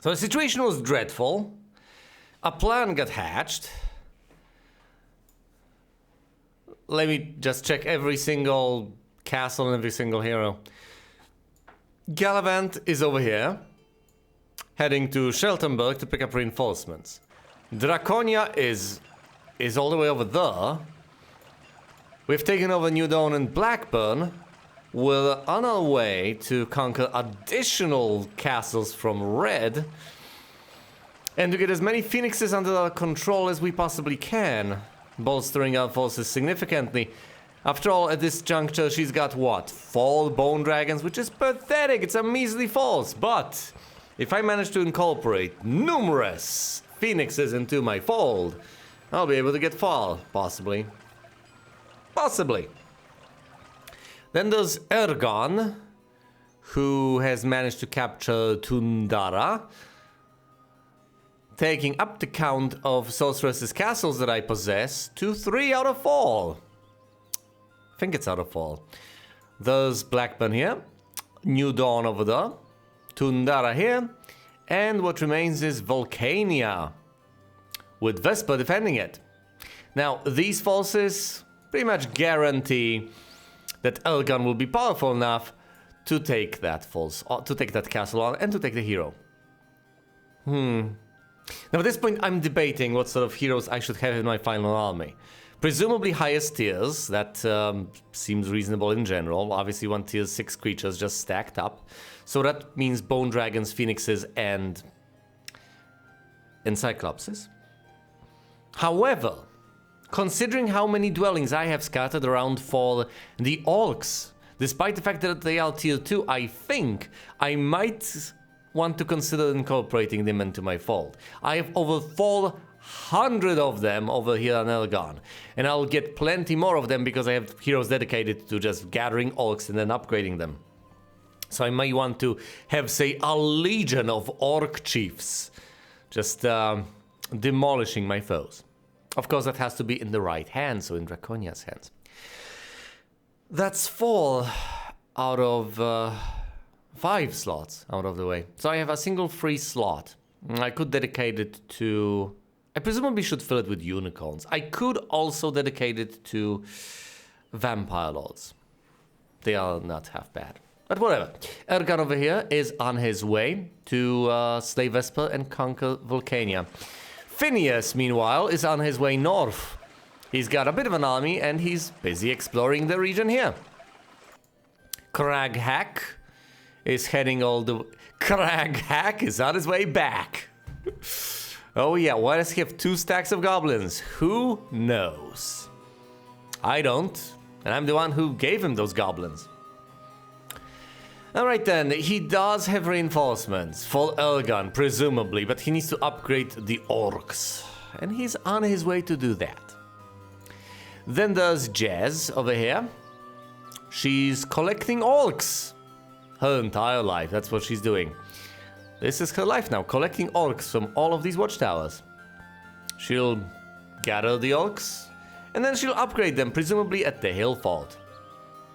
So the situation was dreadful. A plan got hatched. Let me just check every single castle and every single hero. Gallivant is over here, heading to Sheltenberg to pick up reinforcements. Draconia is all the way over there. We've taken over New Dawn and Blackburn. We're on our way to conquer additional castles from Red and to get as many phoenixes under our control as we possibly can, bolstering our forces significantly. After all, at this juncture, she's got what? 4 bone dragons, which is pathetic. It's a measly force. But if I manage to incorporate numerous phoenixes into my fold, I'll be able to get far, possibly. Possibly. Then there's Ergon, who has managed to capture Tundara, taking up the count of sorceress's castles that I possess to 3 out of 4. I think it's out of 4. There's Blackburn here, New Dawn over there, Tundara here, and what remains is Volcania, with Vesper defending it. Now, these forces pretty much guarantee that Ergon will be powerful enough to take that castle on and to take the hero. Now at this point I'm debating what sort of heroes I should have in my final army. Presumably highest tiers, that seems reasonable in general. Obviously 1 tier 6 creatures just stacked up. So that means bone dragons, phoenixes and cyclopses. However, considering how many dwellings I have scattered around for the orcs, despite the fact that they are tier 2, I think I might want to consider incorporating them into my fold. I have over 400 of them over here on Ergon, and I'll get plenty more of them because I have heroes dedicated to just gathering orcs and then upgrading them. So I may want to have, say, a legion of orc chiefs, just demolishing my foes. Of course, that has to be in the right hands, so in Draconia's hands. That's 4 out of 5 slots out of the way. So I have a single free slot. I could dedicate it to... I presumably should fill it with unicorns. I could also dedicate it to vampire lords. They are not half bad. But whatever. Ergon over here is on his way to slay Vesper and conquer Volcania. Phineas, meanwhile, is on his way north. He's got a bit of an army, and he's busy exploring the region here. Craghack is heading all the... Craghack is on his way back. Oh yeah, why does he have 2 stacks of goblins? Who knows? I don't, and I'm the one who gave him those goblins. Alright then, he does have reinforcements for Ergon, presumably, but he needs to upgrade the orcs. And he's on his way to do that. Then there's Jez over here. She's collecting orcs. Her entire life, that's what she's doing. This is her life now, collecting orcs from all of these watchtowers. She'll gather the orcs, and then she'll upgrade them, presumably at the hill fort.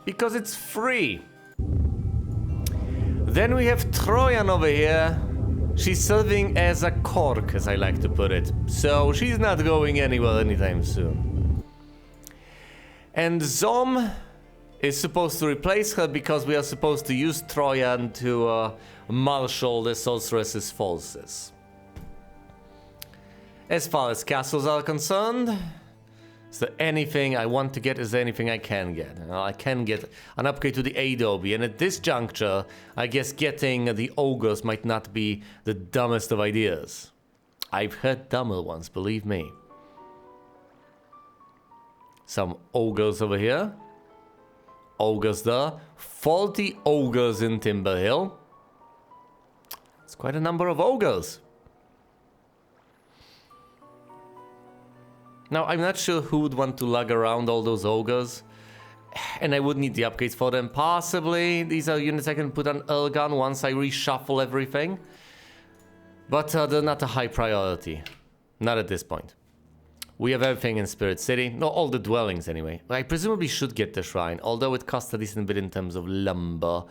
Because it's free. Then we have Troyan over here. She's serving as a cork, as I like to put it. So she's not going anywhere anytime soon. And Zom is supposed to replace her because we are supposed to use Troyan to marshal the sorceress's forces. As far as castles are concerned, is there anything I want to get? Is there anything I can get? I can get an upgrade to the Adobe, and at this juncture, I guess getting the ogres might not be the dumbest of ideas. I've heard dumber ones, believe me. Some ogres over here. Ogres there. 40 ogres in Timberhill. It's quite a number of ogres. Now, I'm not sure who would want to lug around all those ogres. And I would need the upgrades for them. Possibly, these are units I can put on Ergon once I reshuffle everything. But they're not a high priority. Not at this point. We have everything in Spirit City. No, all the dwellings anyway. I presumably should get the shrine, although it costs a decent bit in terms of lumber.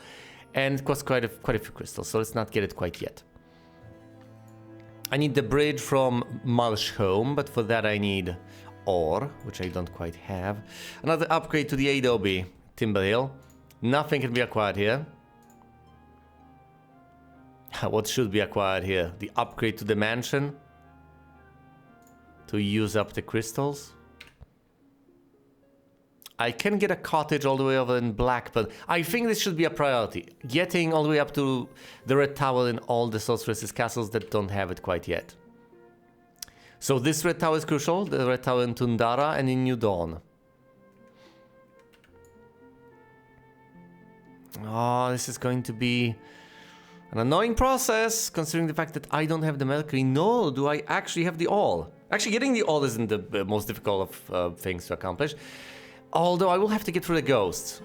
And it costs quite a few crystals, so let's not get it quite yet. I need the bridge from Malshome, but for that I need ore, which I don't quite have. Another upgrade to the Adobe Timber Hill. Nothing can be acquired here. What should be acquired here? The upgrade to the mansion? To use up the crystals? I can get a cottage all the way over in Black, but I think this should be a priority. Getting all the way up to the Red Tower in all the sorceresses' castles that don't have it quite yet. So this Red Tower is crucial. The Red Tower in Tundara and in New Dawn. Oh, this is going to be an annoying process, considering the fact that I don't have the Mercury, nor do I actually have the All. Actually, getting the All isn't the most difficult of things to accomplish. Although I will have to get through the ghosts.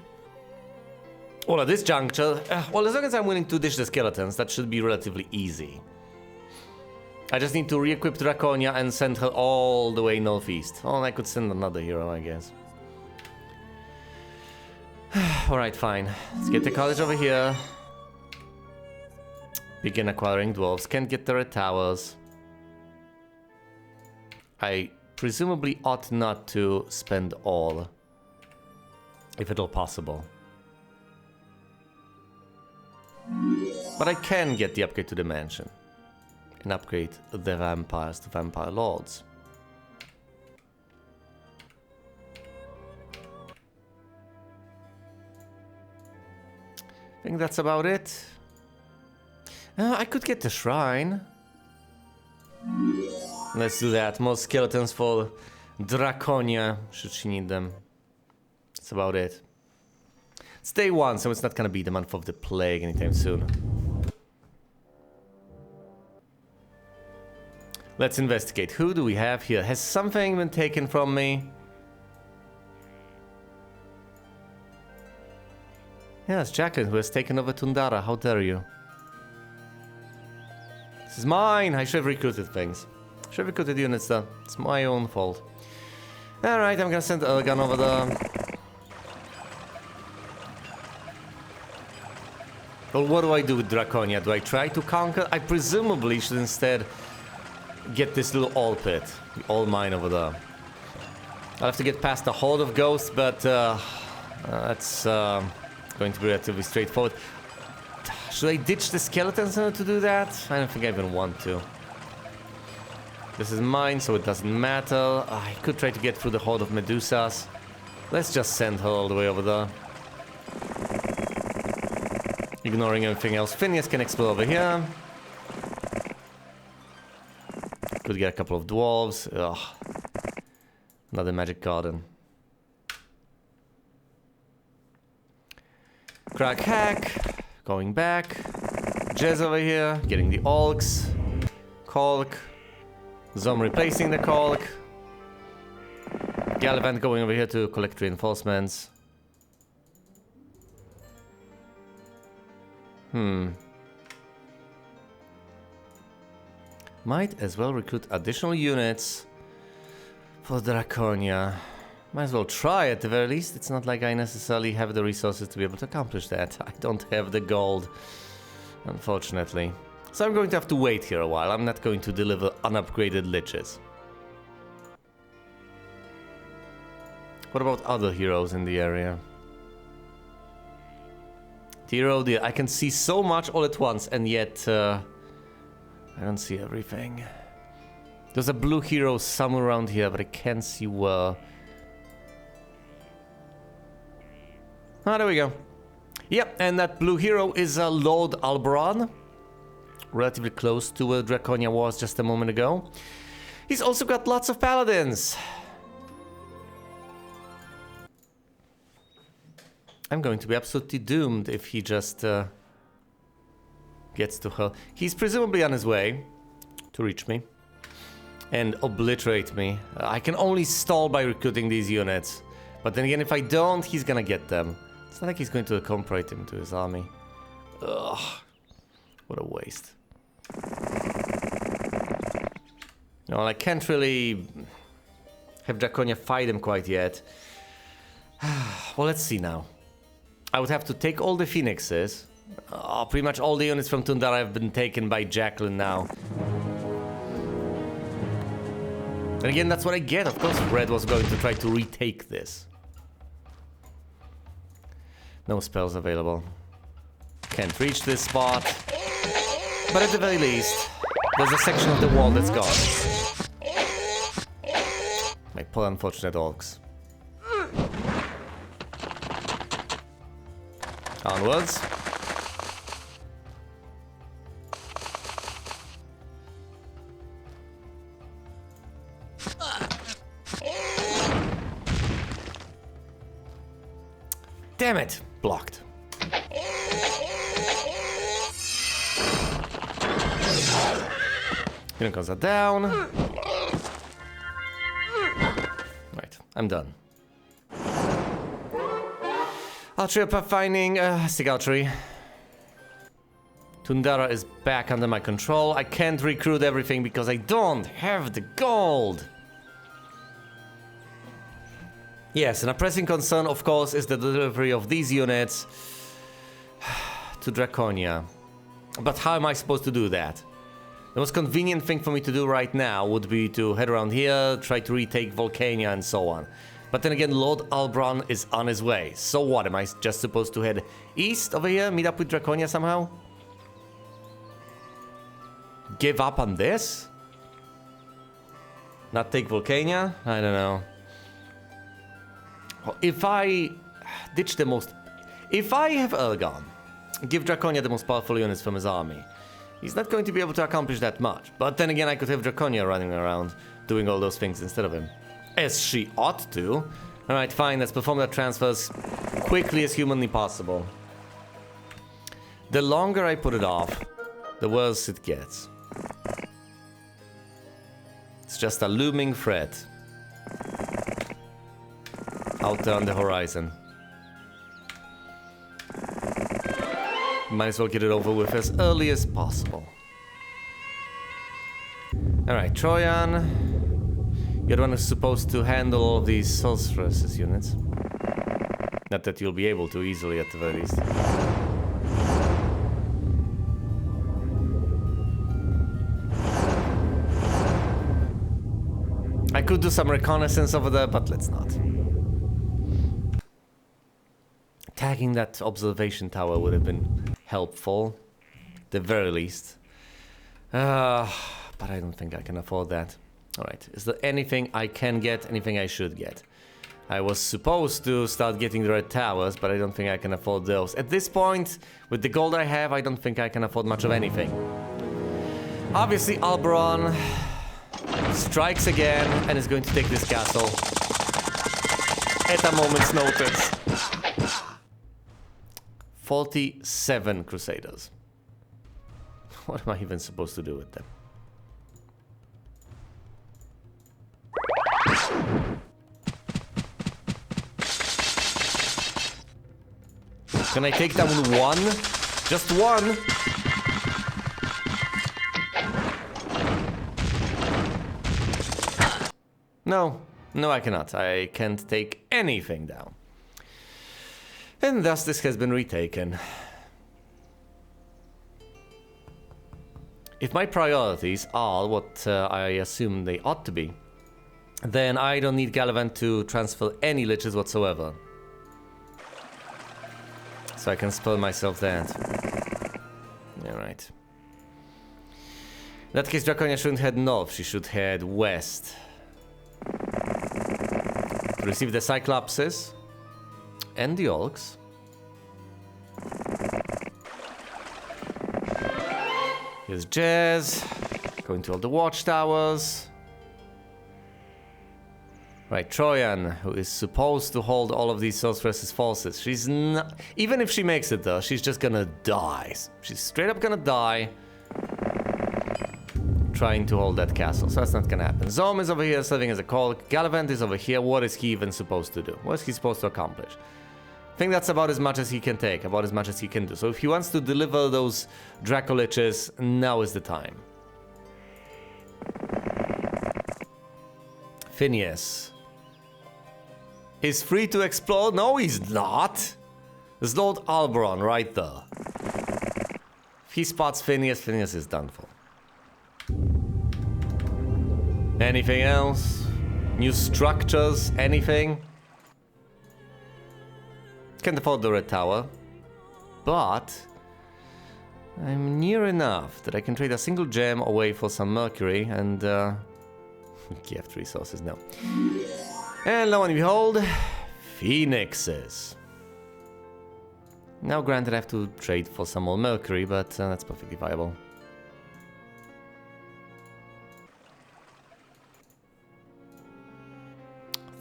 Well, at this juncture, well, as long as I'm willing to dish the skeletons, that should be relatively easy. I just need to re-equip Draconia and send her all the way northeast. Oh, and I could send another hero, I guess. Alright, fine. Let's get the college over here. Begin acquiring dwarves. Can't get the red towers. I presumably ought not to spend all. If at all possible. But I can get the upgrade to the mansion. And upgrade the vampires to vampire lords. I think that's about it. I could get the shrine. Let's do that. More skeletons for Draconia, should she need them. That's about it. It's day one, so it's not gonna be the month of the plague anytime soon. Let's investigate. Who do we have here? Has something been taken from me? Yeah, it's Jacqueline who has taken over Tundara. How dare you? This is mine! I should have recruited things. Should have recruited units though. It's my own fault. Alright, I'm gonna send Ergan over there. Well, what do I do with Draconia? Do I try to conquer? I presumably should instead get this little all pit. The all mine over there. I'll have to get past the horde of ghosts, but that's going to be relatively straightforward. Should I ditch the skeletons in order to do that? I don't think I even want to. This is mine, so it doesn't matter. I could try to get through the horde of Medusas. Let's just send her all the way over there. Ignoring everything else. Phineas can explore over here. Could get a couple of dwarves. Ugh. Another magic garden. Crack hack. Going back. Jez over here. Getting the Orcs. Cork. Zom replacing the Cork. Gallivant going over here to collect reinforcements. Might as well recruit additional units for Draconia. Might as well try at the very least. It's not like I necessarily have the resources to be able to accomplish that. I don't have the gold, unfortunately. So I'm going to have to wait here a while. I'm not going to deliver unupgraded liches. What about other heroes in the area? Hero, I can see so much all at once, and yet I don't see everything. There's a blue hero somewhere around here, but I can't see where. Ah, there we go. Yep, and that blue hero is Lord Alberon. Relatively close to where Draconia was just a moment ago. He's also got lots of paladins. I'm going to be absolutely doomed if he just gets to her. He's presumably on his way to reach me and obliterate me. I can only stall by recruiting these units. But then again, if I don't, he's gonna get them. It's not like he's going to incorporate him to his army. Ugh. What a waste. No, I can't really have Draconia fight him quite yet. Well, let's see now. I would have to take all the phoenixes. Pretty much all the units from Tundara have been taken by Jacqueline now. And again, that's what I get. Of course, Red was going to try to retake this. No spells available. Can't reach this spot. But at the very least, there's a section of the wall that's gone. My poor unfortunate orcs. Onwards. Damn it! Blocked. Unicorns are down. Right, I'm done. Archery finding Sig Archery. Tundara is back under my control. I can't recruit everything because I don't have the gold. Yes, and a pressing concern, of course, is the delivery of these units to Draconia. But how am I supposed to do that? The most convenient thing for me to do right now would be to head around here, try to retake Volcania and so on. But then again, Lord Albron is on his way. So what, am I just supposed to head east over here, meet up with Draconia somehow? Give up on this? Not take Volcania? I don't know. If I ditch the most... If I have Ergon, give Draconia the most powerful units from his army, he's not going to be able to accomplish that much. But then again, I could have Draconia running around, doing all those things instead of him. As she ought to. Alright, fine, let's perform that transfer as quickly as humanly possible. The longer I put it off, the worse it gets. It's just a looming threat. Out there on the horizon. Might as well get it over with as early as possible. Alright, Troyan. You're the one who's supposed to handle all of these sorceresses units. Not that you'll be able to easily at the very least. I could do some reconnaissance over there, but let's not. Tagging that observation tower would have been helpful, at the very least. But I don't think I can afford that. Alright, is there anything I can get, anything I should get? I was supposed to start getting the red towers, but I don't think I can afford those. At this point, with the gold I have, I don't think I can afford much of anything. Obviously, Alberon strikes again and is going to take this castle at a moment's notice. 47 Crusaders. What am I even supposed to do with them? Can I take down one? Just one? No. No, I cannot. I can't take anything down. And thus this has been retaken. If my priorities are what I assume they ought to be, then I don't need Gallivant to transfer any liches whatsoever. So I can spell myself that. Alright. In that case, Draconia shouldn't head north, she should head west. To receive the Cyclopses and the Orcs. Here's Jazz, going to all the watchtowers. Right, Troyan, who is supposed to hold all of these sorceresses' forces. She's not... Even if she makes it though, she's just gonna die. She's straight up gonna die trying to hold that castle, so that's not gonna happen. Zom is over here serving as a call. Gallivant is over here. What is he even supposed to do? What is he supposed to accomplish? I think that's about as much as he can take, about as much as he can do. So if he wants to deliver those Dracoliches, now is the time. Phineas is free to explore? No, he's not. There's Lord Alberon right there. If he spots Phineas, Phineas is done for. Anything else? New structures, anything? Can't afford the red tower. But I'm near enough that I can trade a single gem away for some mercury and gift resources, no. And lo and behold, phoenixes. Now granted I have to trade for some more mercury, but that's perfectly viable.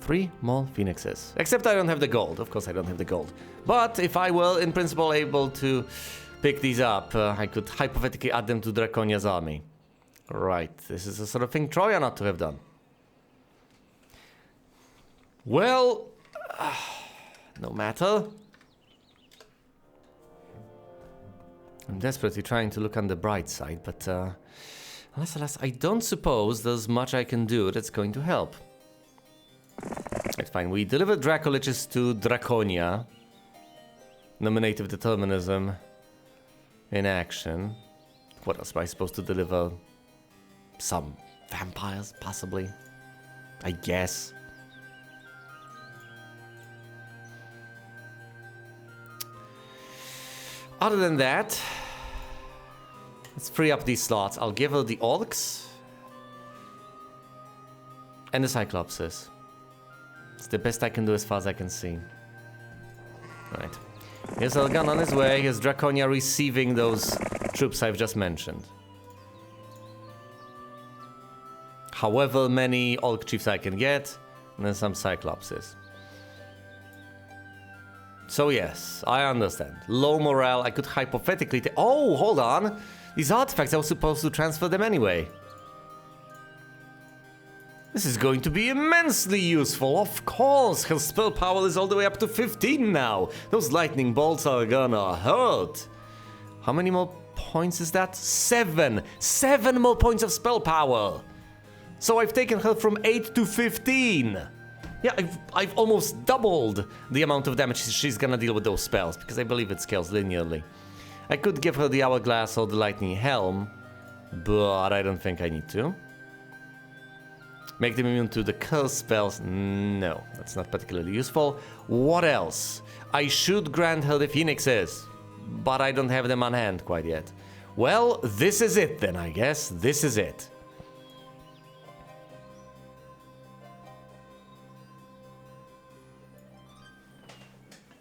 Three more phoenixes. Except I don't have the gold. Of course I don't have the gold. But if I were in principle able to pick these up, I could hypothetically add them to Draconia's army. Right, this is the sort of thing Troya not to have done. Well, no matter. I'm desperately trying to look on the bright side, but alas, I don't suppose there's much I can do that's going to help. It's fine, we delivered Dracoliches to Draconia. Nominative determinism in action. What else am I supposed to deliver? Some vampires, possibly. I guess. Other than that, let's free up these slots. I'll give her the orcs and the cyclopses. It's the best I can do as far as I can see. Right. Here's Elgan on his way. Here's Draconia receiving those troops I've just mentioned. However many orc chiefs I can get, and then some cyclopses. So yes, I understand. Low morale, I could hypothetically oh, hold on! These artifacts, I was supposed to transfer them anyway. This is going to be immensely useful, of course! Her spell power is all the way up to 15 now! Those lightning bolts are gonna hurt! How many more points is that? 7! 7 more points of spell power! So I've taken her from 8 to 15! Yeah, I've almost doubled the amount of damage she's gonna deal with those spells, because I believe it scales linearly. I could give her the Hourglass or the Lightning Helm, but I don't think I need to. Make them immune to the curse spells? No, that's not particularly useful. What else? I should grant her the Phoenixes, but I don't have them on hand quite yet. Well, this is it then, I guess. This is it.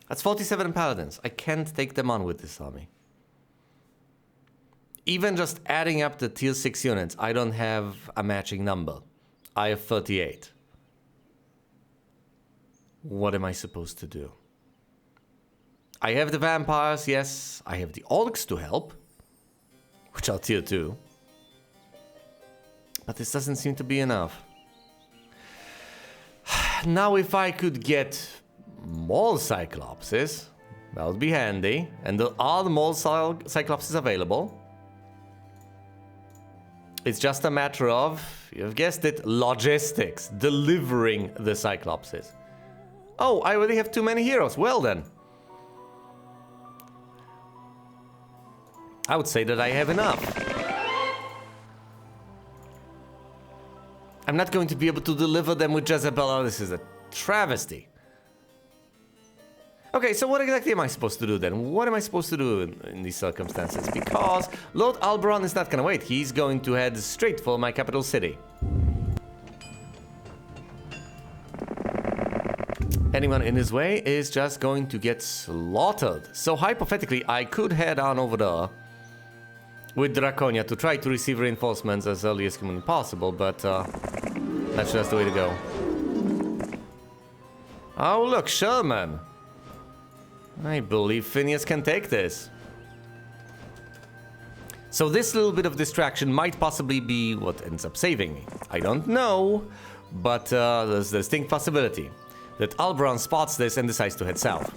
That's 47 paladins. I can't take them on with this army. Even just adding up the tier 6 units, I don't have a matching number. I have 38. What am I supposed to do? I have the vampires, yes. I have the orcs to help, which are tier 2. But this doesn't seem to be enough. Now if I could get more Cyclopses, that would be handy. And there are more Cyclopses available. It's just a matter of, you've guessed it, logistics. Delivering the Cyclopses. Oh, I already have too many heroes. Well then. I would say that I have enough. I'm not going to be able to deliver them with Jezebel. Oh, this is a travesty. Okay, so what exactly am I supposed to do then? What am I supposed to do in these circumstances? Because Lord Alberon is not gonna wait. He's going to head straight for my capital city. Anyone in his way is just going to get slaughtered. So hypothetically, I could head on over there with Draconia to try to receive reinforcements as early as humanly possible, but that's just the way to go. Oh look, Sherman. I believe Phineas can take this. So this little bit of distraction might possibly be what ends up saving me. I don't know, but there's a distinct possibility that Alberon spots this and decides to head south.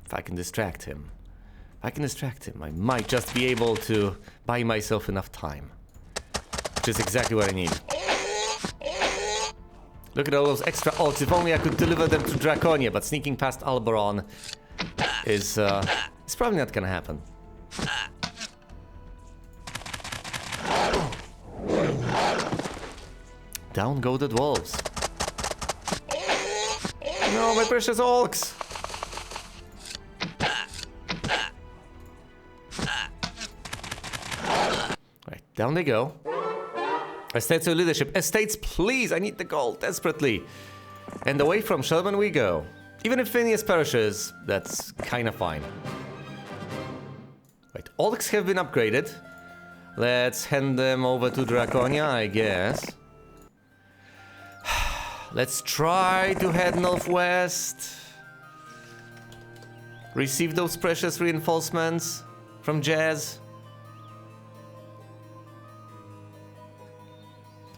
If I can distract him. I might just be able to buy myself enough time. Which is exactly what I need. Look at all those extra orcs. If only I could deliver them to Draconia, but sneaking past Alberon is probably not gonna happen. Down go the dwarves. No, my precious orcs! Right, down they go. Estates of leadership. Estates, please! I need the gold, desperately. And away from Shelburne we go. Even if Phineas perishes, that's kinda fine. Right, orcs have been upgraded. Let's hand them over to Draconia, I guess. Let's try to head northwest. Receive those precious reinforcements from Jazz.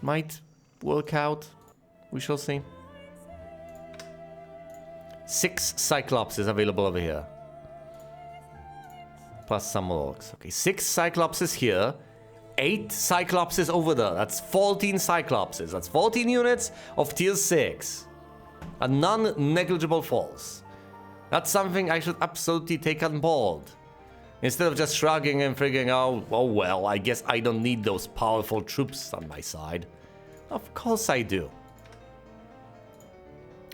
Might work out. We shall see. 6 Cyclopses available over here. Plus some orcs. Okay, 6 Cyclopses here. 8 Cyclopses over there. That's 14 Cyclopses. That's 14 units of tier 6. A non-negligible force. That's something I should absolutely take on board. Instead of just shrugging and figuring, oh well, I guess I don't need those powerful troops on my side. Of course I do.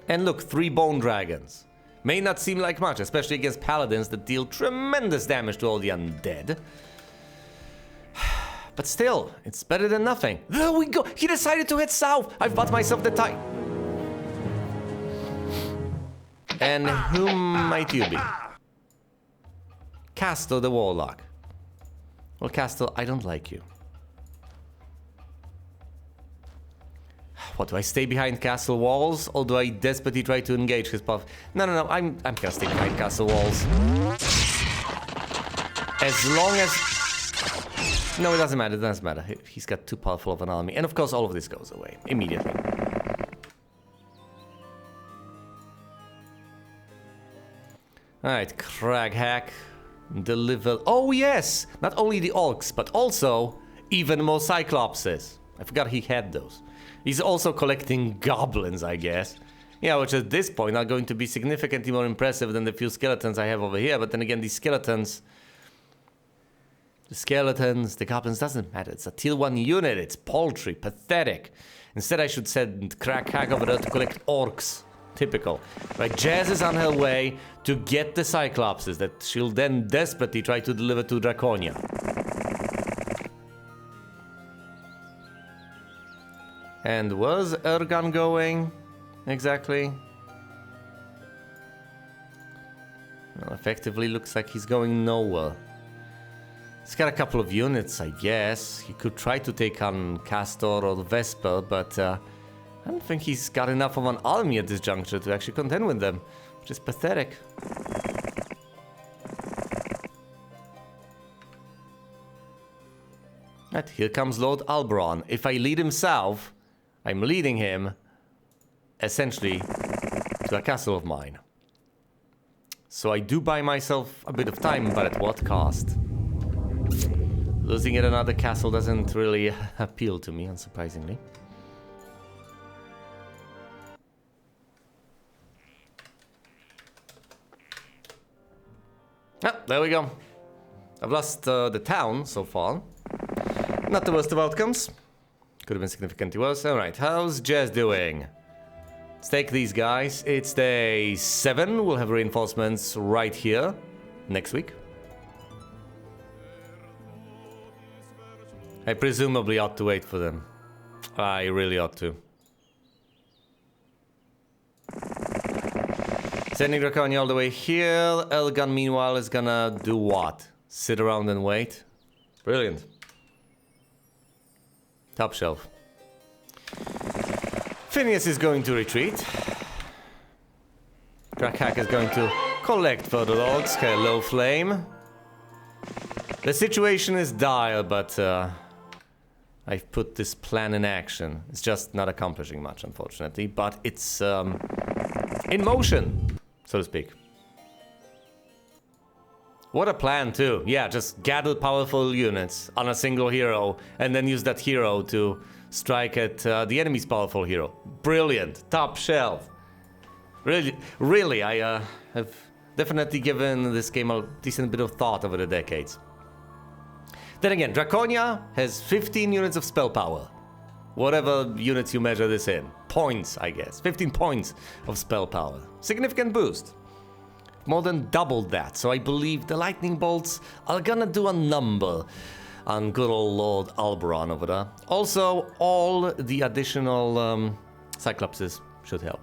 And look, 3 bone dragons. May not seem like much, especially against paladins that deal tremendous damage to all the undead. But still, it's better than nothing. There we go! He decided to head south! I've bought myself the time. And who might you be? Castle the Warlock. Well, Castle, I don't like you. What, do I stay behind castle walls, or do I desperately try to engage his path? No, I'm gonna stay behind castle walls. As long as... No, it doesn't matter, He's got too powerful of an army. And of course, all of this goes away, immediately. Alright, Craghack. Deliver... Oh yes! Not only the orcs, but also even more Cyclopses. I forgot he had those. He's also collecting goblins, I guess. Yeah, which at this point are going to be significantly more impressive than the few skeletons I have over here. But then again, these skeletons... The goblins, doesn't matter. It's a tier 1 unit. It's paltry, pathetic. Instead, I should send Craghack over there to collect orcs. Typical. Right, Jazz is on her way to get the Cyclopses that she'll then desperately try to deliver to Draconia. And where's Ergan going? Exactly. Well, effectively looks like he's going nowhere. He's got a couple of units, I guess. He could try to take on Castor or Vesper, but I don't think he's got enough of an army at this juncture to actually contend with them, which is pathetic. Right, here comes Lord Alberon. If I lead him south, I'm leading him, essentially, to a castle of mine. So I do buy myself a bit of time, but at what cost? Losing yet another castle doesn't really appeal to me, unsurprisingly. Ah, there we go. I've lost the town so far. Not the worst of outcomes. Could have been significantly worse. Alright, how's Jazz doing? Let's take these guys. It's day 7. We'll have reinforcements right here next week. I presumably ought to wait for them. I really ought to. Sending Draconia all the way here. Elgan, meanwhile, is gonna do what? Sit around and wait? Brilliant. Top shelf. Phineas is going to retreat. Craghack is going to collect further logs. Hello, Flame. The situation is dire, but I've put this plan in action. It's just not accomplishing much, unfortunately, but it's in motion, so to speak. What a plan, too. Yeah, just gather powerful units on a single hero and then use that hero to strike at the enemy's powerful hero. Brilliant. Top shelf. Really, I have definitely given this game a decent bit of thought over the decades. Then again, Draconia has 15 units of spell power. whatever units you measure this in. Points, I guess. 15 points of spell power. Significant boost. More than doubled that, so I believe the lightning bolts are gonna do a number on good old Lord Alberon over there. Also, all the additional Cyclopses should help.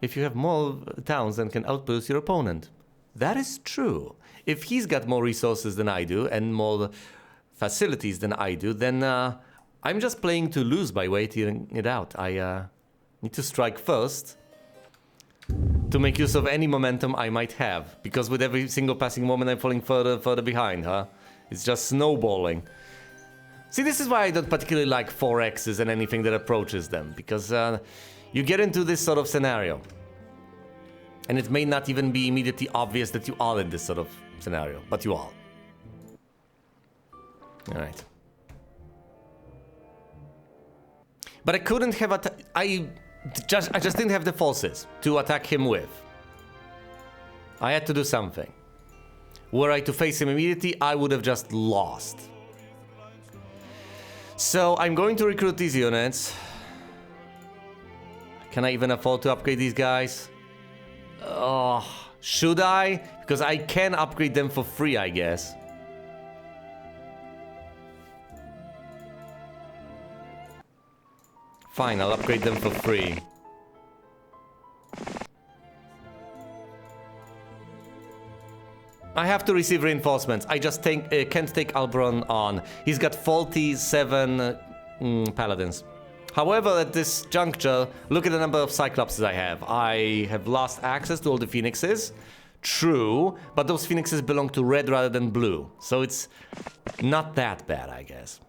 If you have more towns than can outboost your opponent. That is true. If he's got more resources than I do and more facilities than I do, then I'm just playing to lose by waiting it out. I need to strike first to make use of any momentum I might have. Because with every single passing moment I'm falling further and further behind, huh? It's just snowballing. See, this is why I don't particularly like 4Xs and anything that approaches them. Because you get into this sort of scenario. And it may not even be immediately obvious that you are in this sort of scenario. But you are. Alright. But I couldn't have I just didn't have the forces to attack him with. I had to do something. Were I to face him immediately, I would have just lost. So I'm going to recruit these units. Can I even afford to upgrade these guys? Oh, should I? Because I can upgrade them for free, I guess. Fine, I'll upgrade them for free. I have to receive reinforcements. I just can't take Alberon on. He's got 47 paladins. However, at this juncture, look at the number of Cyclopses I have. I have lost access to all the Phoenixes. True, but those Phoenixes belong to red rather than blue. So it's not that bad, I guess.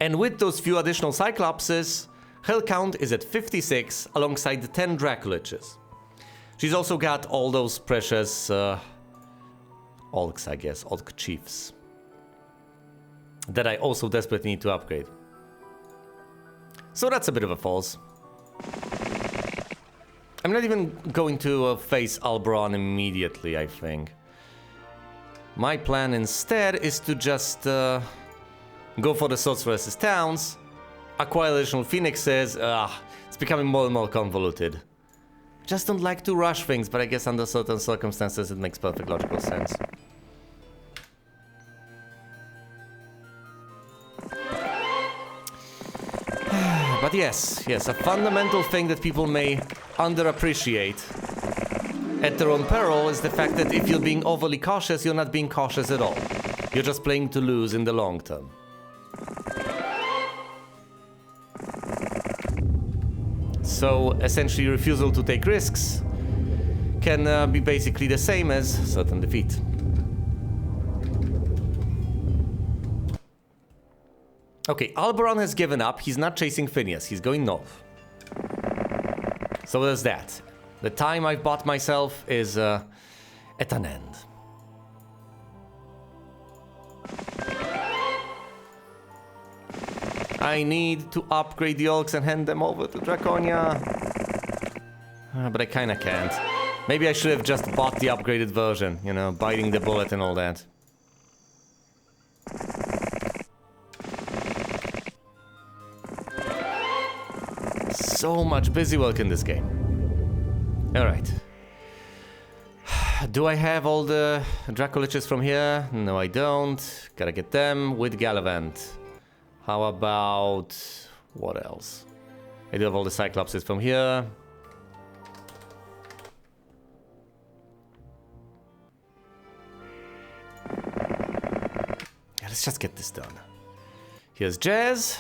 And with those few additional Cyclopses, her count is at 56 alongside the 10 Dracoliches. She's also got all those precious Orcs, I guess, Orc Chiefs. That I also desperately need to upgrade. So that's a bit of a false. I'm not even going to face Alberon immediately, I think. My plan instead is to just go for the Sorceress's towns, acquire additional Phoenixes. It's becoming more and more convoluted. Just don't like to rush things, but I guess under certain circumstances it makes perfect logical sense. But yes, a fundamental thing that people may underappreciate at their own peril is the fact that if you're being overly cautious, you're not being cautious at all. You're just playing to lose in the long term. So essentially refusal to take risks can be basically the same as certain defeat. Okay, Alberon has given up. He's not chasing Phineas. He's going north. So there's that. The time I've bought myself is at an end. I need to upgrade the Orcs and hand them over to Draconia. But I kinda can't. Maybe I should have just bought the upgraded version, you know, biting the bullet and all that. So much busy work in this game. Alright. Do I have all the Dracoliches from here? No, I don't. Gotta get them with Gallivant. How about... what else? I do have all the Cyclopses from here. Yeah, let's just get this done. Here's Jazz.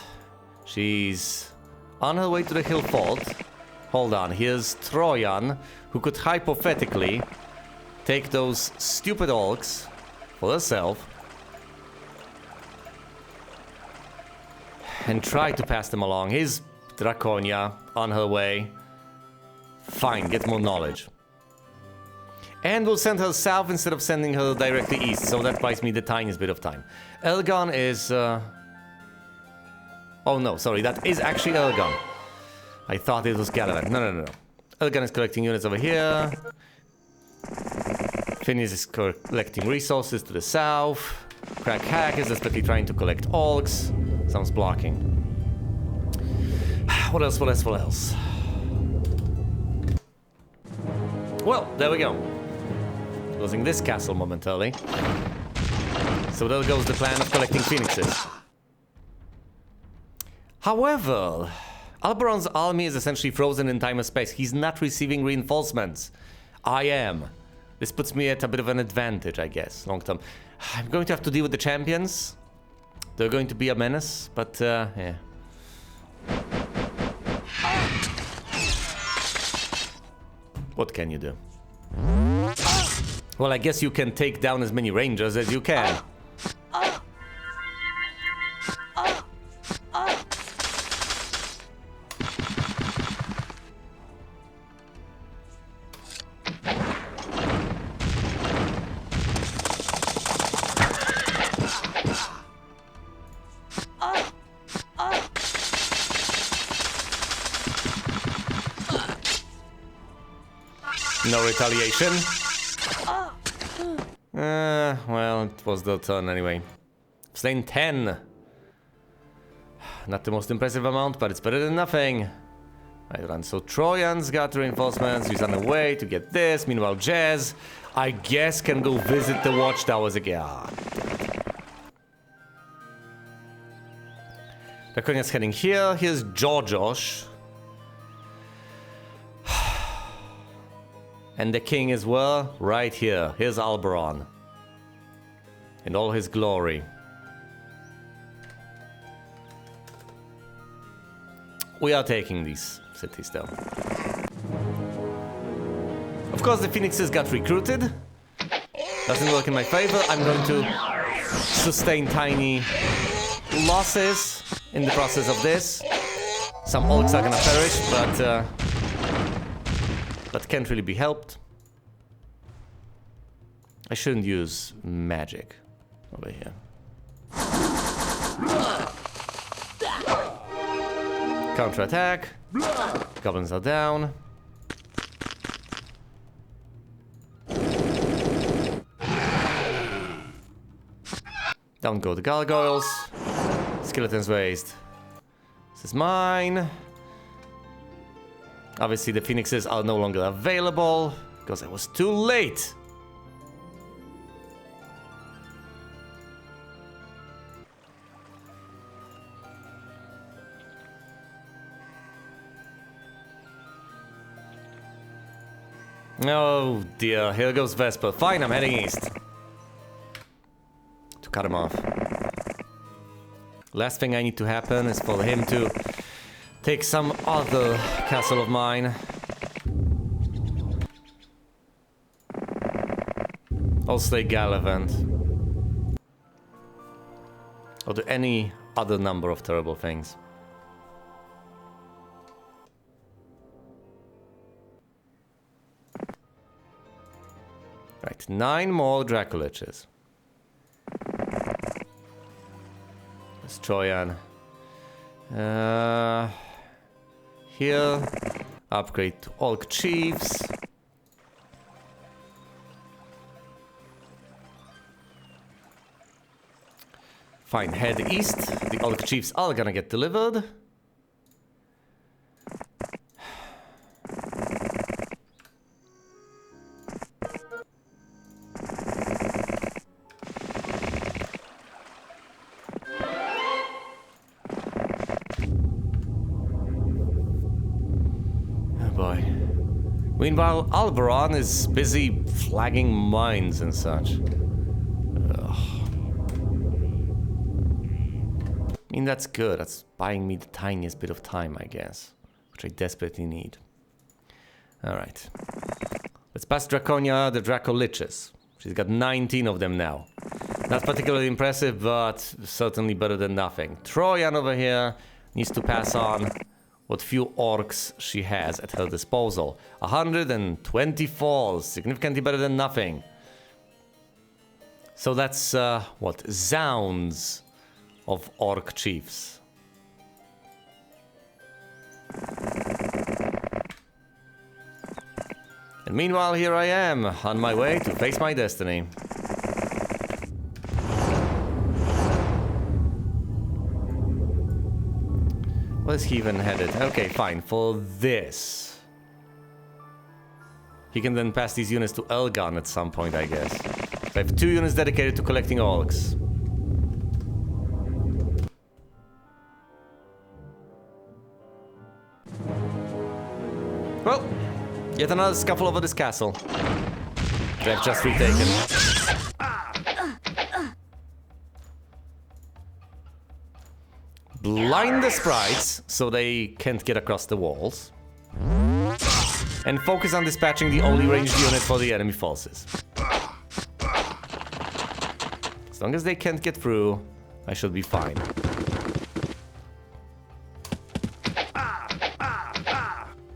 She's on her way to the Hill Fort. Hold on, here's Troyan, who could hypothetically take those stupid Orcs for herself and try to pass them along. Here's Draconia on her way. Fine, get more knowledge. And we'll send her south instead of sending her directly east, so that buys me the tiniest bit of time. Elgon is... Oh no, sorry, that is actually Elgon. I thought it was Gallivant. No. Elgon is collecting units over here. Phineas is collecting resources to the south. Crack Hack is desperately trying to collect Orcs. Some's blocking. What else? What else? What else? Well, there we go. Losing this castle momentarily. So there goes the plan of collecting phoenixes. However, Alberon's army is essentially frozen in time and space. He's not receiving reinforcements. I am. This puts me at a bit of an advantage, I guess, long term. I'm going to have to deal with the champions. They're going to be a menace, but yeah. What can you do? Well, I guess you can take down as many rangers as you can. No retaliation. Well, it was their turn anyway. Slain 10. Not the most impressive amount, but it's better than nothing. Right, run. So Trojans got reinforcements. He's on the way to get this. Meanwhile, Jazz, I guess, can go visit the watchtowers again. Draconia's heading here. Here's Georgios. And the king is where? Right here. Here's Alberon. In all his glory. We are taking these cities though. Of course the phoenixes got recruited. Doesn't work in my favor. I'm going to sustain tiny losses in the process of this. Some orcs are gonna perish, but can't really be helped. I shouldn't use magic over here. Counterattack. Goblins are down. Down go the gargoyles. Skeletons raised. This is mine. Obviously the phoenixes are no longer available because I was too late. Oh dear, here goes Vesper. Fine, I'm heading east. To cut him off. Last thing I need to happen is for him to take some other castle of mine. Or stay Gallivant. Or do any other number of terrible things. Right, 9 more Dracoliches. Let's Troyan. Here, upgrade to Orc Chiefs. Fine, head east. The Orc Chiefs are gonna get delivered. Meanwhile, Alberon is busy flagging mines and such. Ugh. I mean, that's good. That's buying me the tiniest bit of time, I guess. Which I desperately need. Alright. Let's pass Draconia the Dracoliches. She's got 19 of them now. Not particularly impressive, but certainly better than nothing. Troyan over here needs to pass on what few orcs she has at her disposal. 124, significantly better than nothing. So that's, what, zounds of orc chiefs. And meanwhile, here I am, on my way to face my destiny. Where's he even headed? Okay, fine. For this. He can then pass these units to Elgon at some point, I guess. So I have 2 units dedicated to collecting orcs. Well, yet another scuffle over this castle. They've just retaken. Blind the sprites so they can't get across the walls. And focus on dispatching the only ranged unit for the enemy forces. As long as they can't get through, I should be fine.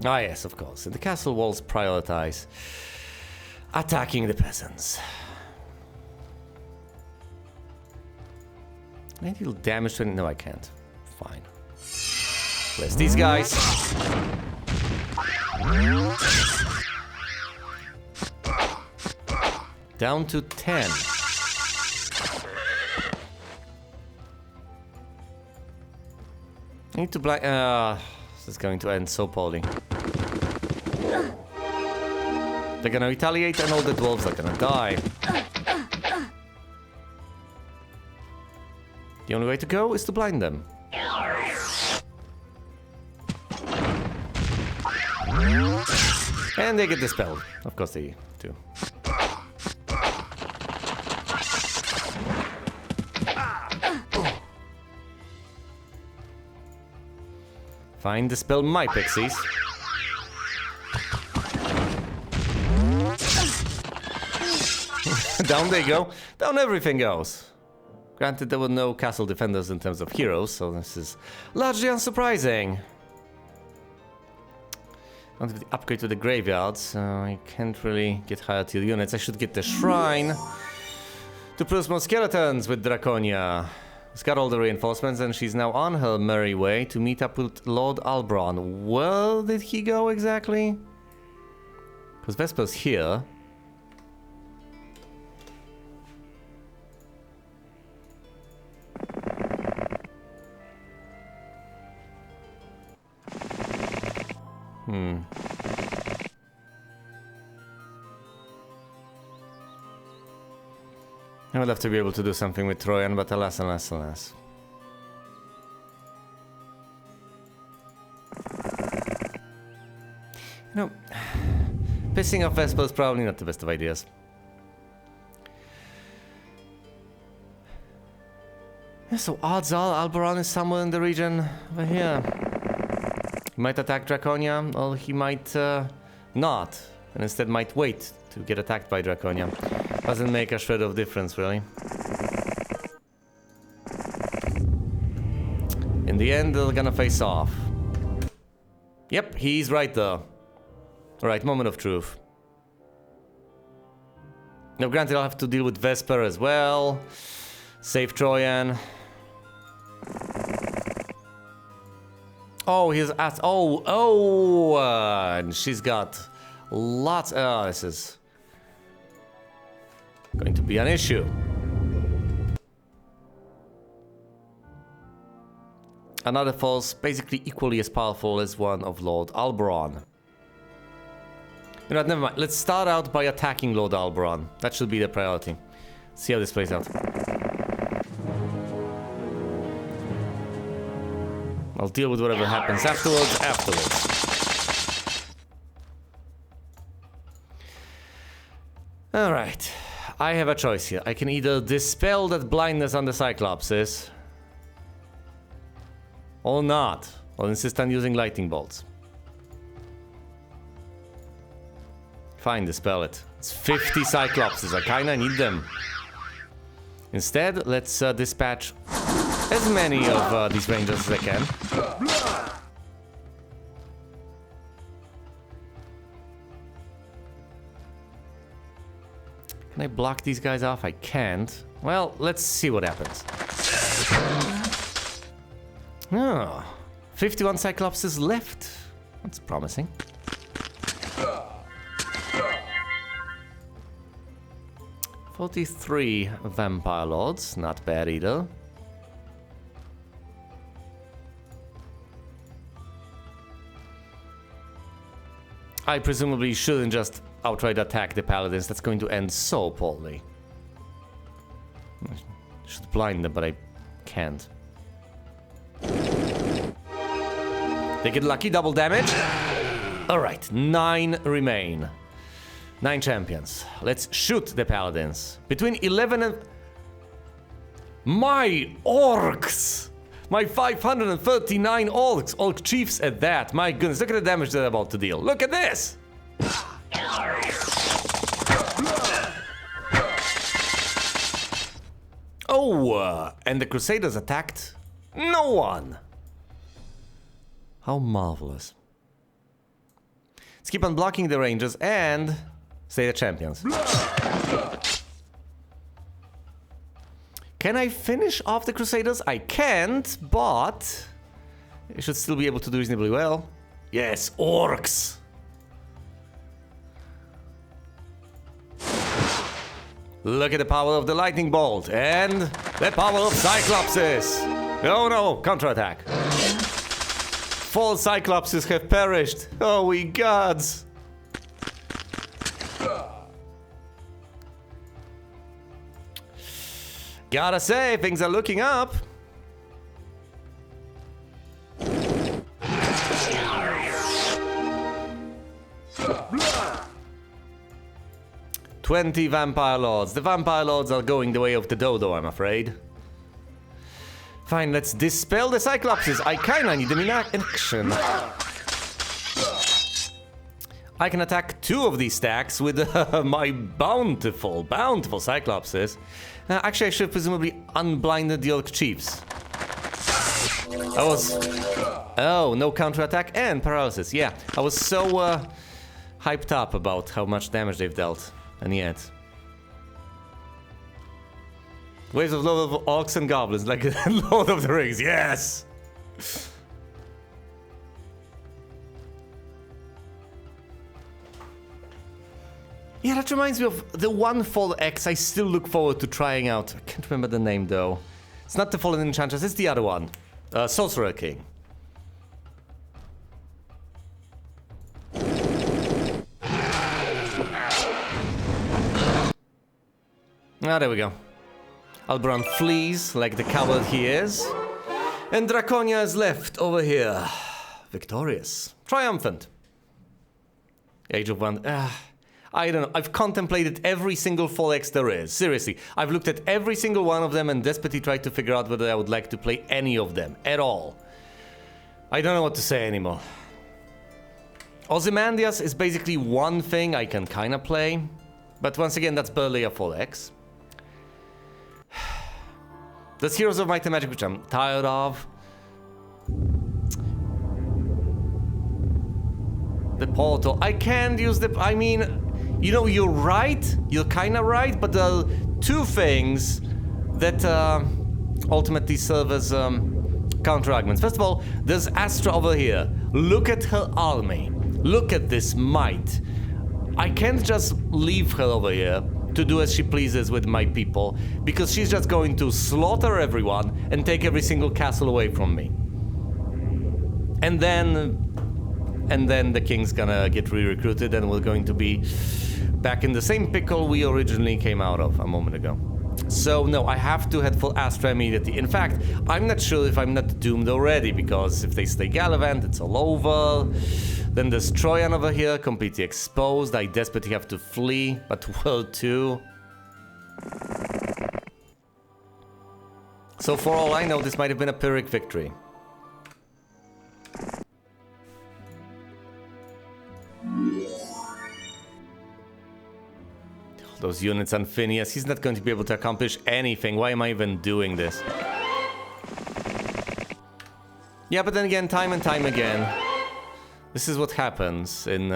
Ah yes, of course. And the castle walls prioritize attacking the peasants. Can I deal damage to any? No, I can't. Fine. Where's these guys? Down to 10. I need to black. This is going to end so poorly. They're gonna retaliate and all the dwarves are gonna die. The only way to go is to blind them. And they get dispelled. Of course they do. Fine, dispel my pixies. Down they go. Down everything goes. Granted, there were no castle defenders in terms of heroes, so this is largely unsurprising. I don't have the upgrade to the graveyard, so I can't really get higher tier units. I should get the shrine to produce more skeletons with Draconia. She's got all the reinforcements and she's now on her merry way to meet up with Lord Albron. Where did he go exactly? Because Vesper's here. I would love to be able to do something with Troyan, but alas, alas, alas. You know, pissing off Vesper is probably not the best of ideas. Yeah, so odds are Alboran is somewhere in the region over here. He might attack Draconia, or he might not, and instead might wait to get attacked by Draconia. Doesn't make a shred of difference, really. In the end, they're gonna face off. Yep, he's right there. Alright, moment of truth. Now, granted, I'll have to deal with Vesper as well. Save Troyan. Oh, he's at. And she's got lots. Oh, this is going to be an issue. Another force, basically equally as powerful as one of Lord Alboran. You know what, never mind. Let's start out by attacking Lord Alboran. That should be the priority. See how this plays out. I'll deal with whatever happens afterwards. Alright. I have a choice here. I can either dispel that blindness on the Cyclopses, or not. Or insist on using lightning bolts. Fine, dispel it. It's 50 Cyclopses. I kinda need them. Instead, let's dispatch as many of these rangers as I can. Can I block these guys off? I can't. Well, let's see what happens. Oh, 51 Cyclopses left. That's promising. "43 Vampire Lords, not bad either. I presumably shouldn't just outright attack the paladins. That's going to end so poorly. I should blind them, but I can't. They get lucky, double damage. Alright, 9 remain. 9 champions. Let's shoot the paladins. Between 11 and... My orcs! My 539 orcs! Orc chiefs at that. My goodness, look at the damage they're about to deal. Look at this! Oh, and the Crusaders attacked no one. How marvelous. Let's keep on blocking the Rangers and stay the champions. Can I finish off the Crusaders? I can't, but I should still be able to do reasonably well. Yes, orcs. Look at the power of the lightning bolt and the power of Cyclopses. Oh no, counterattack. 4 Cyclopses have perished. Oh, we gods. Gotta say, things are looking up. "20 Vampire Lords. The Vampire Lords are going the way of the dodo, I'm afraid. Fine, let's dispel the Cyclopses. I kinda need them in action. I can attack 2 of these stacks with my bountiful Cyclopses. Actually, I should have presumably unblinded the Orc Chiefs. Oh, no counterattack and paralysis. Yeah, I was so hyped up about how much damage they've dealt. And yet... Waves of Lord of Orcs and Goblins, like Lord of the Rings, yes! Yeah, that reminds me of the one Fall X I still look forward to trying out. I can't remember the name though. It's not the Fallen Enchantress, it's the other one. Sorcerer King. Ah, there we go. Alberon flees like the coward he is. And Draconia is left over here. Victorious. Triumphant. Age of Wonder. I don't know. I've contemplated every single Fall X there is. Seriously. I've looked at every single one of them and desperately tried to figure out whether I would like to play any of them at all. I don't know what to say anymore. Ozymandias is basically one thing I can kinda play. But once again, that's barely a Fall X. There's Heroes of Might and Magic, which I'm tired of. The portal. I can't use the... I mean, you know, you're right. You're kind of right, but there are 2 things that ultimately serve as counter-arguments. First of all, there's Astra over here. Look at her army. Look at this might. I can't just leave her over here to do as she pleases with my people, because she's just going to slaughter everyone and take every single castle away from me. And then the king's gonna get re-recruited and we're going to be back in the same pickle we originally came out of a moment ago. So no, I have to head for Astra immediately. In fact, I'm not sure if I'm not doomed already, because if they stay Gallivant, it's all over. Then there's Troyan over here, completely exposed. I desperately have to flee, but World 2. So for all I know, this might have been a Pyrrhic victory. Those units on Phineas, he's not going to be able to accomplish anything. Why am I even doing this? Yeah, but then again, time and time again, this is what happens in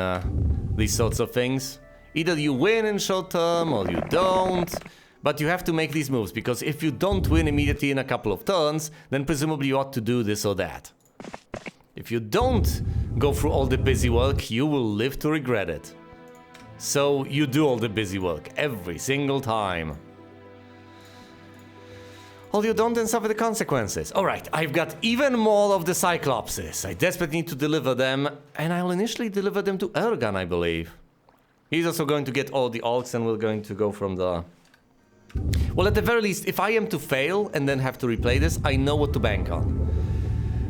these sorts of things. Either you win in short term or you don't, but you have to make these moves, because if you don't win immediately in a couple of turns, then presumably you ought to do this or that. If you don't go through all the busy work, you will live to regret it. So you do all the busy work every single time. Although you don't then suffer the consequences. Alright, I've got even more of the Cyclopses. I desperately need to deliver them, and I'll initially deliver them to Ergan, I believe. He's also going to get all the Orcs, and we're going to go from the... Well, at the very least, if I am to fail and then have to replay this, I know what to bank on.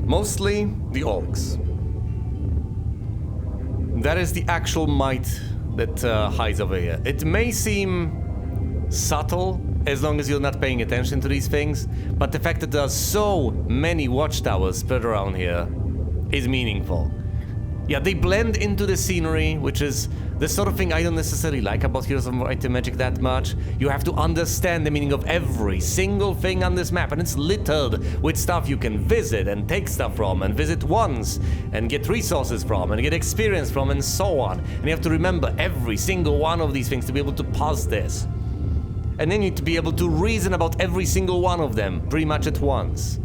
Mostly the Orcs. That is the actual might that hides over here. It may seem subtle, as long as you're not paying attention to these things, but the fact that there are so many watchtowers spread around here is meaningful. Yeah, they blend into the scenery, which is the sort of thing I don't necessarily like about Heroes of Might and Magic that much. You have to understand the meaning of every single thing on this map, and it's littered with stuff you can visit and take stuff from, and visit once, and get resources from, and get experience from, and so on. And you have to remember every single one of these things to be able to pause this. And then you need to be able to reason about every single one of them, pretty much at once.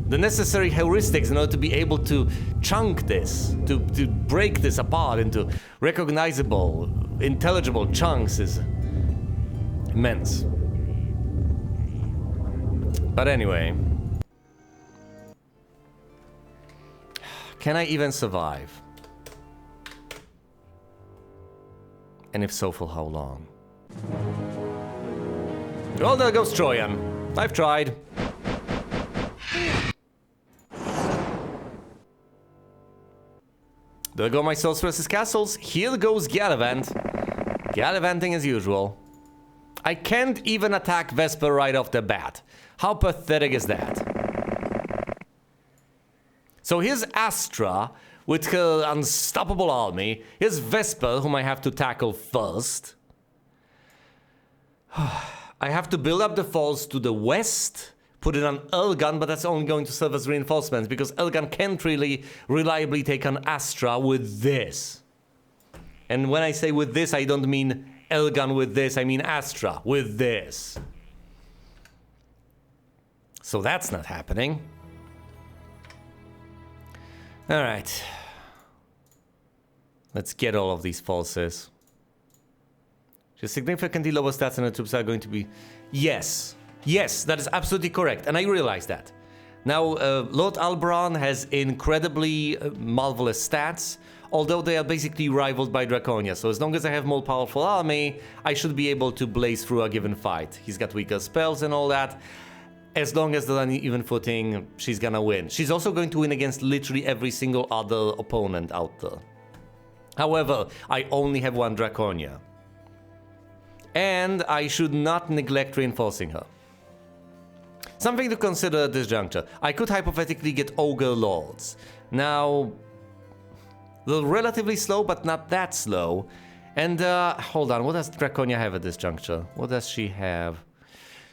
The necessary heuristics in order to be able to chunk this, to break this apart into recognizable, intelligible chunks is immense. But anyway, can I even survive? And if so, for how long? Well, there goes Troyan. I've tried. There go my sorceress's castles. Here goes Gallivant. Gallivanting as usual. I can't even attack Vesper right off the bat. How pathetic is that? So here's Astra with her unstoppable army. Here's Vesper, whom I have to tackle first. I have to build up the force to the west, put it on Ergan, but that's only going to serve as reinforcements because Ergan can't really reliably take on Astra with this. And when I say with this, I don't mean Ergan with this, I mean Astra with this. So that's not happening. Alright. Let's get all of these forces. Just significantly lower stats and the troops are going to be... Yes. Yes, that is absolutely correct, and I realize that. Now, Lord Alberon has incredibly marvelous stats, although they are basically rivaled by Draconia, so as long as I have more powerful army, I should be able to blaze through a given fight. He's got weaker spells and all that. As long as they're on even footing, she's gonna win. She's also going to win against literally every single other opponent out there. However, I only have one Draconia. And I should not neglect reinforcing her. Something to consider at this juncture. I could hypothetically get Ogre Lords. Now, they're relatively slow, but not that slow. And, hold on, what does Draconia have at this juncture? What does she have?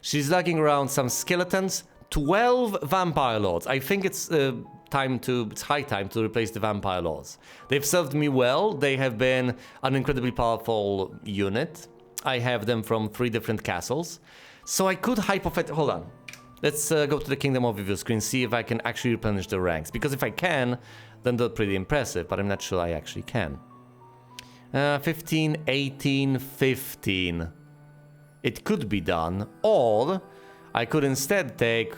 She's lugging around some skeletons, 12 Vampire Lords. I think it's high time to replace the Vampire Lords. They've served me well. They have been an incredibly powerful unit. I have them from 3 different castles. So I could hypothetically... Hold on. Let's go to the Kingdom Overview screen, see if I can actually replenish the ranks. Because if I can, then they're pretty impressive, but I'm not sure I actually can. 15, 18, 15. It could be done, or I could instead take...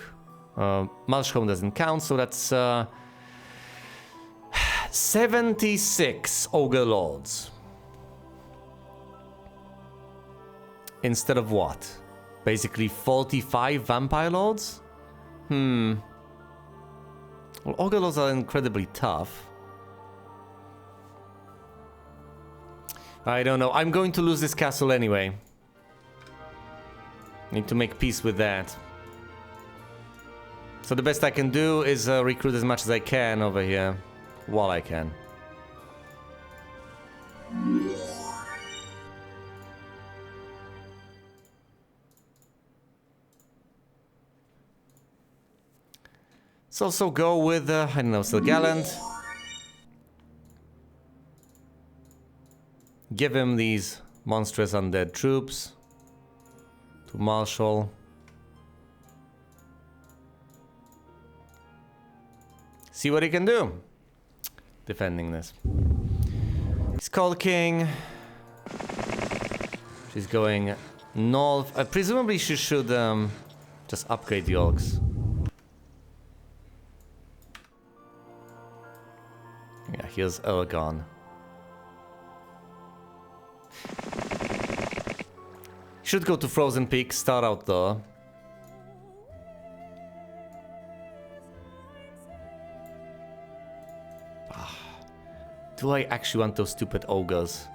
Marshholm doesn't count, so that's 76 Ogre Lords. Instead of what? Basically 45 Vampire Lords? Well, Ogre Lords are incredibly tough. I don't know. I'm going to lose this castle anyway. Need to make peace with that. So the best I can do is recruit as much as I can over here. While I can. Let's also go with, I don't know, Sir Gallant. Give him these monstrous undead troops. To Marshal. See what he can do. Defending this. He's called King. She's going north. Presumably she should Just upgrade the orcs. Yeah, here's Ergon. Should go to Frozen Peak, start out there. Do I actually want those stupid ogres?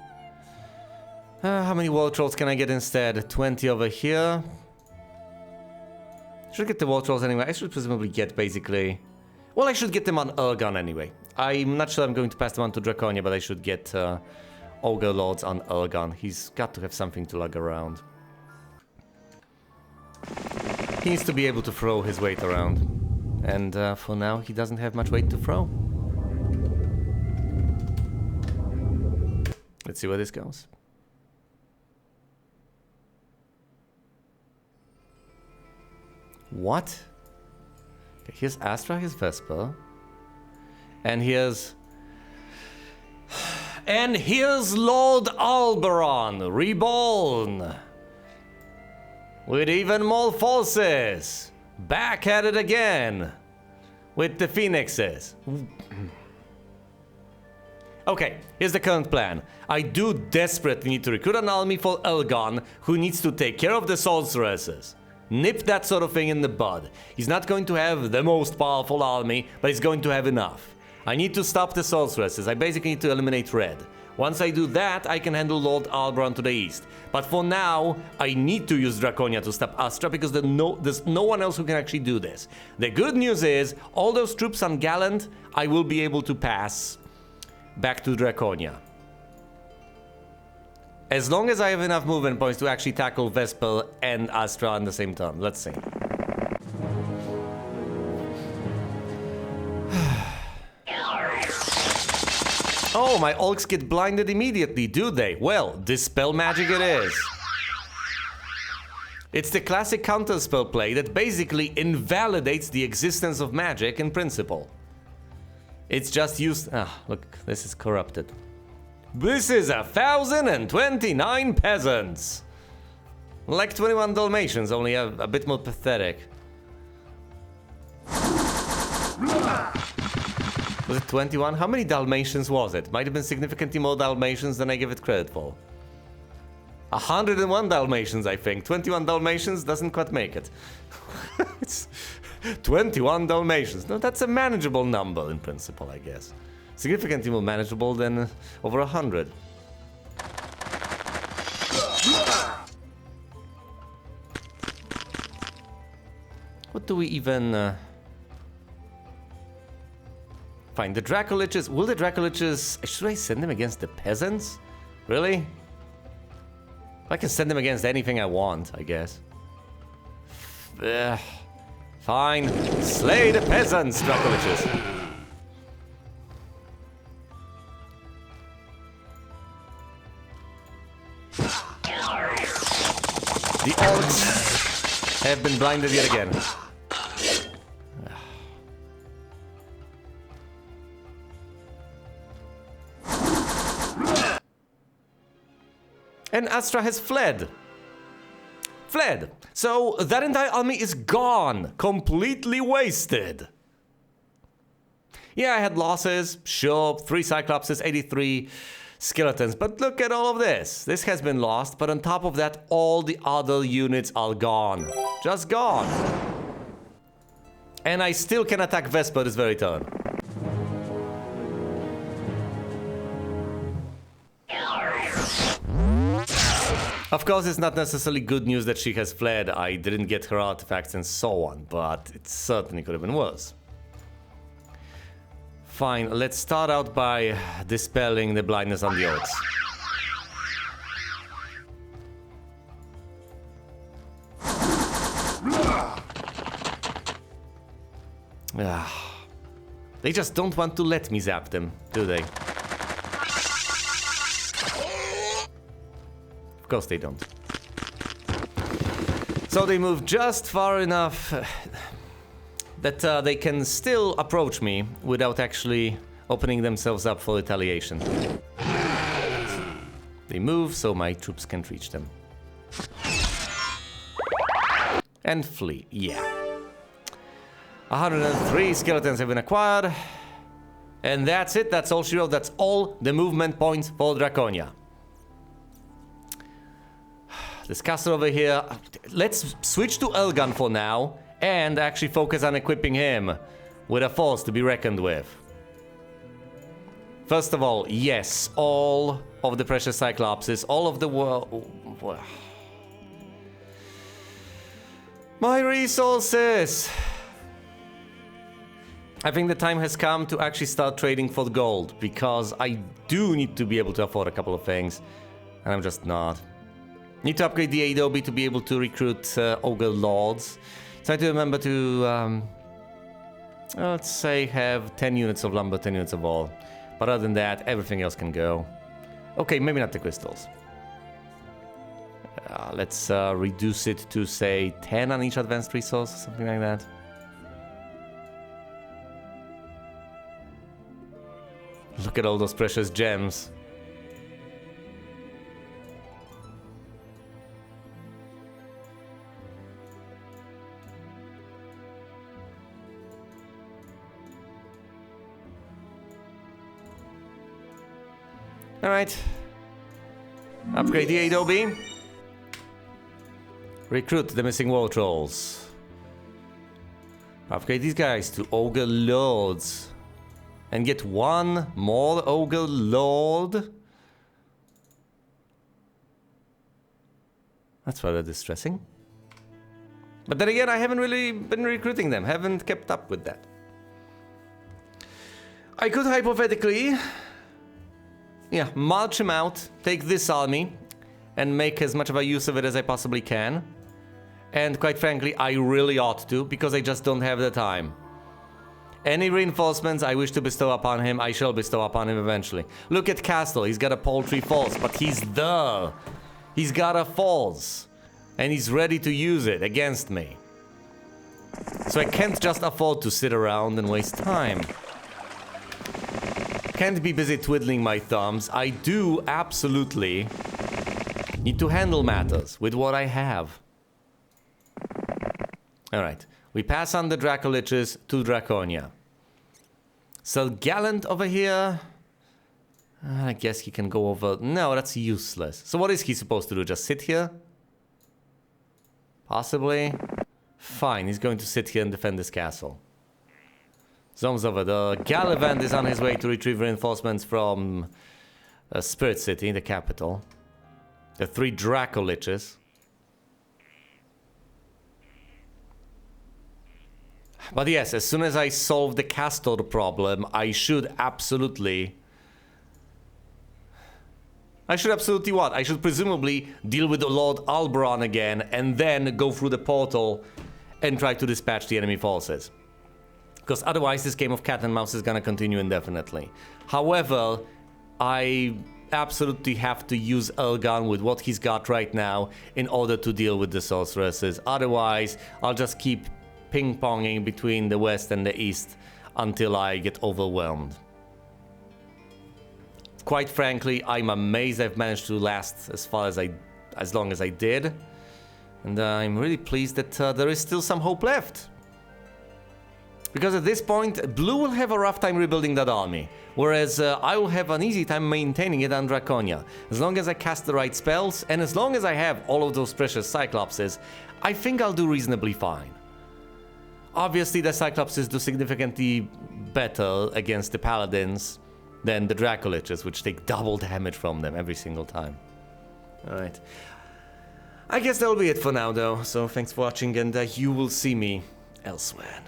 How many wall trolls can I get instead? 20 over here. Should get the wall trolls anyway. I should presumably get basically... Well, I should get them on Ergon anyway. I'm not sure I'm going to pass them on to Draconia, but I should get Ogre Lords on Ergon. He's got to have something to lug around. He needs to be able to throw his weight around. And for now, he doesn't have much weight to throw. Let's see where this goes. What? Okay, here's Astra, here's Vesper. And here's... And here's Lord Alberon, reborn! With even more forces! Back at it again! With the Phoenixes. Okay, here's the current plan. I do desperately need to recruit an army for Elgon, who needs to take care of the sorceresses. Nip that sort of thing in the bud. He's not going to have the most powerful army, but he's going to have enough. I need to stop the sorceresses. I basically need to eliminate red. Once I do that, I can handle Lord Alberon to the east. But for now, I need to use Draconia to stop Astra because there's no one else who can actually do this. The good news is, all those troops on Gallant, I will be able to pass back to Draconia. As long as I have enough movement points to actually tackle Vesper and Astra on the same turn. Let's see. Oh, my orcs get blinded immediately, do they? Well, dispel magic it is. It's the classic counterspell play that basically invalidates the existence of magic in principle. It's just used... Ah, look, this is corrupted. This is 1,029 peasants! Like 21 Dalmatians, only a bit more pathetic. Was it 21? How many Dalmatians was it? Might have been significantly more Dalmatians than I give it credit for. 101 Dalmatians, I think. 21 Dalmatians doesn't quite make it. It's 21 Dalmatians. No, that's a manageable number in principle, I guess. Significantly more manageable than over 100. What do we even... Fine, the Dracoliches... Will the Dracoliches... Should I send them against the peasants? Really? I can send them against anything I want, I guess. Fine. Slay the peasants, Dracoliches. The orcs have been blinded yet again. And Astra has fled. Fled. So that entire army is gone. Completely wasted. Yeah, I had losses. Sure, 3 Cyclopses, 83 skeletons. But look at all of this. This has been lost. But on top of that, all the other units are gone. Just gone. And I still can attack Vesper this very turn. Of course, it's not necessarily good news that she has fled. I didn't get her artifacts and so on, but it certainly could have been worse. Fine, let's start out by dispelling the blindness on the orcs. They just don't want to let me zap them, do they? Of course they don't. So they move just far enough that they can still approach me without actually opening themselves up for retaliation. They move so my troops can't reach them. And flee, yeah. 103 skeletons have been acquired. And that's it, that's all she wrote. That's all the movement points for Draconia. This castle over here. Let's switch to Elgan for now. And actually focus on equipping him with a force to be reckoned with. First of all, yes, all of the precious Cyclopses, all of the world. My resources! I think the time has come to actually start trading for gold, because I do need to be able to afford a couple of things, and I'm just not. Need to upgrade the Adobe to be able to recruit Ogre Lords. Try to remember to, let's say, have 10 units of lumber, 10 units of ore. But other than that, everything else can go. Okay, maybe not the crystals. Let's reduce it to, say, 10 on each advanced resource, something like that. Look at all those precious gems. Alright. Upgrade the Adobe. Recruit the missing war trolls. Upgrade these guys to Ogre Lords. And get one more Ogre Lord. That's rather distressing. But then again, I haven't really been recruiting them. Haven't kept up with that. I could hypothetically... yeah, march him out, take this army, and make as much of a use of it as I possibly can. And quite frankly, I really ought to, because I just don't have the time. Any reinforcements I wish to bestow upon him, I shall bestow upon him eventually. Look at Castle, he's got a paltry force, but he's there. He's got a force, and he's ready to use it against me. So I can't just afford to sit around and waste time. Can't be busy twiddling my thumbs. I do absolutely need to handle matters with what I have. Alright, we pass on the Dracoliches to Draconia. So Gallant over here... I guess he can go over... No, that's useless. So what is he supposed to do? Just sit here? Possibly? Fine, he's going to sit here and defend this castle. Zoom's over. The Gallivant is on his way to retrieve reinforcements from Spirit City, the capital. The 3 Dracoliches. But yes, as soon as I solve the Castor problem, I should absolutely what? I should presumably deal with Lord Alberon again, and then go through the portal and try to dispatch the enemy forces. Because otherwise this game of cat and mouse is gonna continue indefinitely. However, I absolutely have to use Elgan with what he's got right now in order to deal with the sorceresses. Otherwise, I'll just keep ping-ponging between the west and the east until I get overwhelmed. Quite frankly, I'm amazed I've managed to last as long as I did. And I'm really pleased that there is still some hope left. Because at this point, Blue will have a rough time rebuilding that army, whereas I will have an easy time maintaining it on Draconia. As long as I cast the right spells, and as long as I have all of those precious Cyclopses, I think I'll do reasonably fine. Obviously, the Cyclopses do significantly better against the Paladins than the Dracoliches, which take double damage from them every single time. Alright. I guess that'll be it for now, though, so thanks for watching, and you will see me elsewhere.